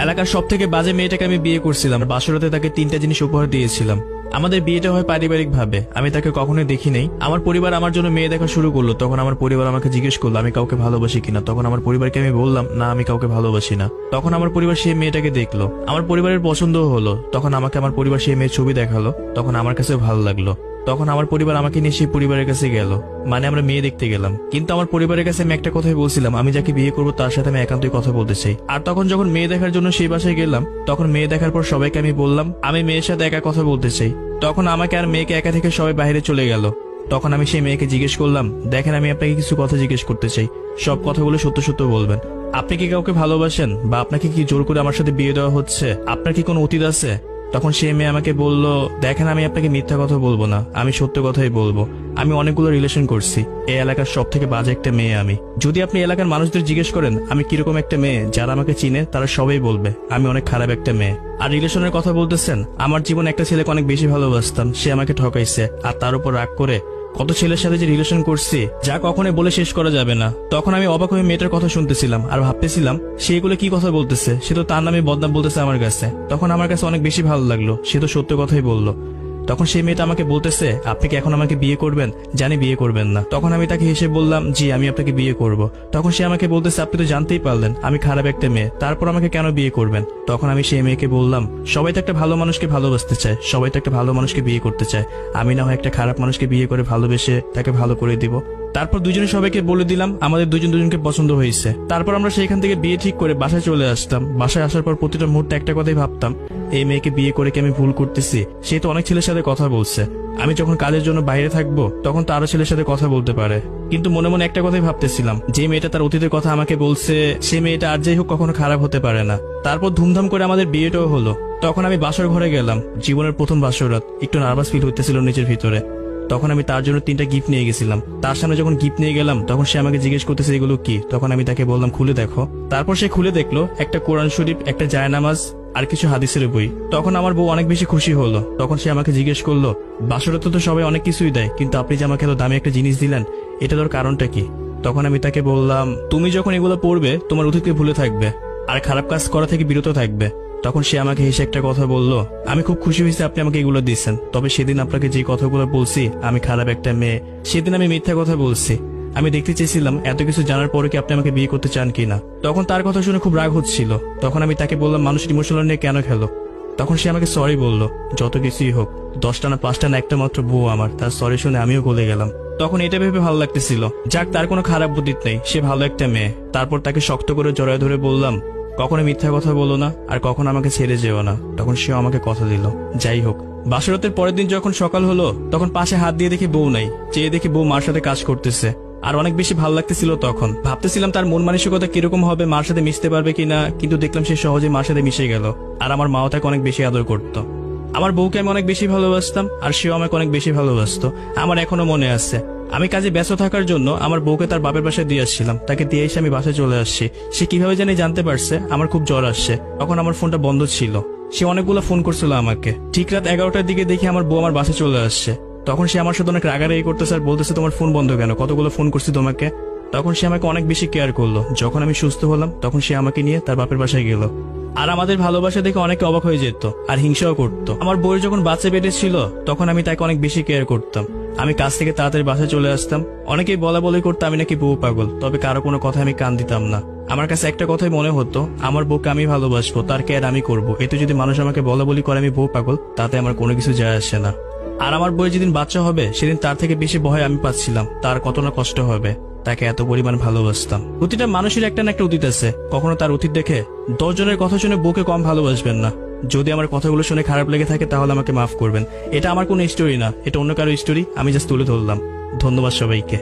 এলাকার সব থেকে বাজে মেয়েটাকে আমি বিয়ে করছিলাম। বাসরাতে তাকে 3টা জিনিস উপহার দিয়েছিলাম। আমাদের বিয়েটা হয় পারিবারিক ভাবে, আমি তাকে কখনোই দেখি নাই। আমার পরিবার আমার জন্য মেয়ে দেখা শুরু করলো। তখন আমার পরিবার আমাকে জিজ্ঞেস করলো আমি কাউকে ভালোবাসি কিনা। তখন আমার পরিবারকে আমি বললাম না, আমি কাউকে ভালোবাসি না। তখন আমার পরিবার সেই মেয়েটাকে দেখলো, আমার পরিবারের পছন্দও হলো। তখন আমাকে আমার পরিবার সেই মেয়ের ছবি দেখালো। তখন আমার কাছে ভালো লাগলো। তখন আমার পরিবার আমাকে নিয়ে সেই পরিবারের কাছে গেল, মানে আমরা মেয়ে দেখতে গেলাম। কিন্তু আমার পরিবারের কাছে আমি একটা কথাই বলছিলাম, আমি যাকে বিয়ে করবো তার সাথে আমি একান্তই কথা বলতে চাই। আর তখন যখন মেয়ে দেখার জন্য সেই বাসায় গেলাম, তখন মেয়ে দেখার পর সবাইকে আমি বললাম আমি মেয়ের সাথে একা কথা বলতে চাই। তখন আমাকে আর মেয়েকে একা থেকে সবাই বাইরে চলে গেল। তখন আমি সেই মেয়েকে জিজ্ঞেস করলাম, দেখেন আমি আপনাকে কিছু কথা জিজ্ঞেস করতে চাই, সব কথাগুলো সত্য সত্য বলবেন। আপনি কি কাউকে ভালোবাসেন, বা আপনাকে কি জোর করে আমার সাথে বিয়ে দেওয়া হচ্ছে? আপনার কি কোনো অতীত আছে? তখন সেই মেয়ে আমাকে বলল, দেখেন আমি আপনাকে মিথ্যা কথা বলবো না, আমি সত্য কথাই বলবো। আমি অনেকগুলো রিলেশন করছি। এই এলাকার সব থেকে বাজে একটা মেয়ে আমি। যদি আপনি এলাকার মানুষদের জিজ্ঞেস করেন আমি কিরকম একটা মেয়ে, যারা আমাকে চিনে তারা সবাই বলবে আমি অনেক খারাপ একটা মেয়ে। আর রিলেশনের কথা বলতেছেন, আমার জীবনে একটা ছেলেকে অনেক বেশি ভালোবাসতাম, সে আমাকে ঠকাইছে। আর তার উপর রাগ করে কত ছেলের সাথে যে রিলেশন করছি যা কখনোই বলে শেষ করা যাবে না। তখন আমি অবাক হয়ে মেয়েটার কথা শুনতেছিলাম আর ভাবতেছিলাম সে এগুলো কি কথা বলতেছে, সে তো তার নামে বদনাম বলতেছে আমার কাছে। তখন আমার কাছে অনেক বেশি ভালো লাগলো, সে তো সত্য কথাই বললো। তখন সেই মেয়েটা আমাকে বলতেছে আপনি কি এখন আমাকে বিয়ে করবেন? জানি বিয়ে করবেন না। তখন আমি তাকে হেসে বললাম জি আমি আপনাকে বিয়ে করব। তখন সে আমাকে বলতেছে আপনি তো জানতেই পারলেন আমি খারাপ একটা মেয়ে, তারপর আমাকে কেন বিয়ে করবেন? তখন আমি সেই মেয়েকে বললাম সবাই তো একটা ভালো মানুষকে ভালোবাসতে চায়, সবাই তো একটা ভালো মানুষকে বিয়ে করতে চায়। আমি না হয় একটা খারাপ মানুষকে বিয়ে করে ভালোবেসে তাকে ভালো করে দিব। তারপর দুজনে সবাইকে বলে দিলাম আমাদের দুজনকে পছন্দ হয়েছে। তারপর আমরা সেখান থেকে বিয়ে ঠিক করে বাসায় চলে আসতাম। বাসায় আসার পর প্রতিটা মুহূর্তে একটা কথাই ভাবতাম, এই মেয়েকে বিয়ে করে কি আমি ভুল করতেছি? সে তো অনেক ছেলের সাথে কথা বলছে, আমি যখন কাজের জন্য বাইরে থাকবো তখন তো আরো ছেলের সাথে কথা বলতে পারে। কিন্তু মনে মনে একটা কথাই ভাবতেছিলাম, যে মেয়েটা তার অতীতের কথা আমাকে বলছে সে মেয়েটা আর যাই হোক কখনো খারাপ হতে পারে না। তারপর ধুমধাম করে আমাদের বিয়েটাও হলো। তখন আমি বাসর ঘরে গেলাম, জীবনের প্রথম বাসর রাত। একটু নার্ভাস ফিল হইতেছিল নিজের ভিতরে। তখন আমি তার জন্য 3টা গিফট নিয়ে গেছিলাম। তার সামনে যখন গিফট নিয়ে গেলাম তখন সে আমাকে জিজ্ঞেস করতেছে এগুলো কি। তখন আমি তাকে বললাম খুলে দেখো। তারপর সে খুলে দেখলো একটা কোরআন শরীফ, একটা জায়নামাজ আর কিছু হাদিসের বই। তখন আমার বউ অনেক বেশি খুশি হলো। তখন সে আমাকে জিজ্ঞেস করলো বাসরাতে তো সবাই অনেক কিছুই দেয়, কিন্তু আপনি যে আমাকে এত দামি একটা জিনিস দিলেন, এটা তোর কারণটা কি? তখন আমি তাকে বললাম তুমি যখন এগুলো পড়বে তোমার অতীতকে ভুলে থাকবে আর খারাপ কাজ করা থেকে বিরত থাকবে। তখন সে আমাকে হেসে একটা কথা বলল, আমি খুব খুশি হয়েছি আপনি আমাকে এগুলো দিচ্ছেন, তবে সেদিন আপনাকে যে কথাগুলো বলছি আমি খারাপ একটা মেয়ে, সেদিন আমি মিথ্যা কথা বলছি। আমি দেখতে চেয়েছিলাম এত কিছু জানার পরে কি আপনি আমাকে বিয়ে করতে চান কিনা। তখন তার কথা শুনে খুব রাগ হচ্ছিল। তখন আমি তাকে বললাম মানুষের ইমোশনাল নিয়ে কেন খেলো? তখন সে আমাকে সরি বলল। যত কিছুই হোক 10টা না 5টা না একটা মাত্র বউ আমার, তার সরি শুনে আমিও গলে গেলাম। তখন এটা ভেবে ভালো লাগতেছিল যাক তার কোনো খারাপ বুদ্ধি নেই, সে ভালো একটা মেয়ে। তারপর তাকে শক্ত করে জড়ায় ধরে বললাম কখনো মিথ্যা কথা বলো না আর কখনো আমাকে ছেড়ে যেও না। তখন সেও আমাকে কথা দিল। যাই হোক বাসরাতের পরের দিন যখন সকাল হলো তখন পাশে হাত দিয়ে দেখি বউ নাই, চেয়ে দেখি বউ মার সাথে কাজ করতেছে। আর অনেক বেশি ভালো লাগতেছিল। তখন ভাবতেছিলাম তার মন মানসিকতা কিরকম হবে, মার সাথে মিশতে পারবে কিনা। কিন্তু দেখলাম সে সহজে মার সাথে মিশে গেল। আর আমার মাও তাকে অনেক বেশি আদর করতো। আমার বউকে আমি অনেক বেশি ভালোবাসতাম আর সেও আমাকে অনেক বেশি ভালোবাসতো। আমার এখনো মনে আছে আমি কাজে ব্যস্ত থাকার জন্য আমার বউকে তার বাপের বাসায় দিয়ে আসছিলাম। তাকে দিয়ে এসে আমি বাসায় চলে আসছি। সে কিভাবে জানি জানতে পারছে আমার খুব জ্বর আসছে। তখন আমার ফোনটা বন্ধ ছিল। সে অনেকগুলো ফোন করছিল আমাকে। ঠিক রাত 11টার দিকে দেখি আমার বউ আমার বাসায় চলে আসছে। তখন সে আমার সাথে অনেক রাগারাগি করতেছে আর বলতেছে তোমার ফোন বন্ধ কেন, কতগুলো ফোন করছি তোমাকে। তখন সে আমাকে অনেক বেশি কেয়ার করলো। যখন আমি সুস্থ হলাম তখন সে আমাকে নিয়ে তার বাপের বাসায় গেল। আর আমাদের ভালোবাসা দেখে অনেকে অবাক হয়ে যেত আর হিংসাও করতো। আমার বউয়ের যখন বাচ্চা পেটে ছিল তখন আমি তাকে অনেক বেশি কেয়ার করতাম। আমি কাজ থেকে তাড়াতাড়ি বাসায় চলে আসতাম। অনেকেই বলা বলি করতো আমি নাকি বউ পাগল, তবে কারো কোনো কথা আমি কান দিতাম না। আমার কাছে একটা কথাই মনে হতো, আমার বউকে আমি ভালোবাসবো, তার কেয়ার আমি করবো। এতে যদি মানুষ আমাকে বলা বলি করে আমি বউ পাগল, তাতে আমার কোনো কিছু যায় আসে না। আর আমার বউয়ের যেদিন বাচ্চা হবে সেদিন তার থেকে বেশি ভয় আমি পাচ্ছিলাম, তার কত না কষ্ট হবে। তাকে এত পরিমাণ ভালোবাসতাম। প্রতিটা মানুষের একটা না একটা অতীত আছে। কখনো তার অতীত দেখে 10 জনের কথা শুনে বউকে কম ভালোবাসবেন না। যদি আমার কথাগুলো শুনে খারাপ লেগে থাকে তাহলে আমাকে মাফ করবেন। এটা আমার কোনো স্টোরি না, এটা অন্য কারো স্টোরি, আমি জাস্ট তুলে ধরলাম। ধন্যবাদ সবাইকে।